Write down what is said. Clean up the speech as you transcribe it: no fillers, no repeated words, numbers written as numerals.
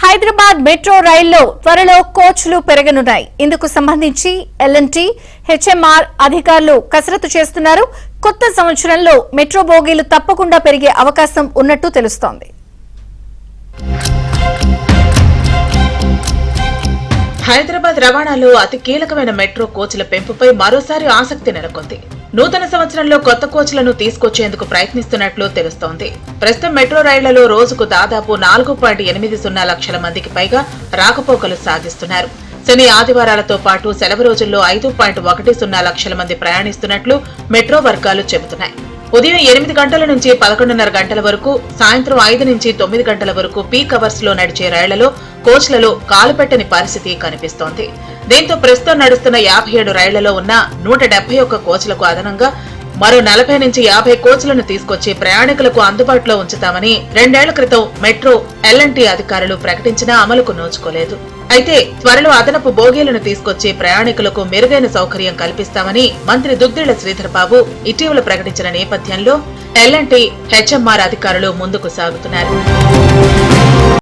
Hyderabad metro రైల్లో త్వరలో కోచ్లు పెరగనున్నాయి. ఇందుకు సంబంధించి L&T, HMR అధికారులు కసరత్తు చేస్తున్నారు. కొత్త సంవత్సరంలో మెట్రో బోగీలు తప్పకుండా పెరిగే అవకాశం ఉన్నట్టు తెలుస్తోంది. హైదరాబాద్ రవాణాలో అతి కీలకమైన మెట్రో కోచ్ల పెంపుపై మరోసారి ఆసక్తి నెలకొంది. నూతన సంవత్సరంలో కొత్త కోచ్లను తీసుకొచ్చేందుకు ప్రయత్నిస్తున్నట్లు తెలుస్తోంది. ప్రస్తుతం మెట్రో రైళ్లలో రోజుకు దాదాపు 4.80 లక్షల మందికి పైగా రాకపోకలు సాగిస్తున్నారు. శని ఆదివారాలతో పాటు సెలవు రోజుల్లో 5.10 లక్షల మంది ప్రయాణిస్తున్నట్లు మెట్రో వర్గాలు చెబుతున్నాయి. ఉదయం 8 గంటల నుంచి 11:30 గంటల వరకు, సాయంత్రం 5 నుంచి 9 గంటల వరకు పీక్ అవర్స్ లో నడిచే రైళ్లలో కోచ్లలో కాలుపెట్టని పరిస్థితి కనిపిస్తోంది. దీంతో ప్రస్తుతం నడుస్తున్న 57 రైళ్లలో ఉన్న 171 కోచ్లకు అదనంగా మరో 40 నుంచి 50 కోచ్లను తీసుకొచ్చి ప్రయాణికులకు అందుబాటులో ఉంచుతామని 2 ఏళ్ల క్రితం మెట్రో L&T అధికారులు ప్రకటించినా అమలుకు నోచుకోలేదు. అయితే త్వరలో అదనపు బోగీలను తీసుకొచ్చి ప్రయాణికులకు మెరుగైన సౌకర్యం కల్పిస్తామని మంత్రి దుద్దిళ్ల శ్రీధర్ బాబు ఇటీవల ప్రకటించిన నేపథ్యంలో L&T, HMR అధికారులు ముందుకు సాగుతున్నారు.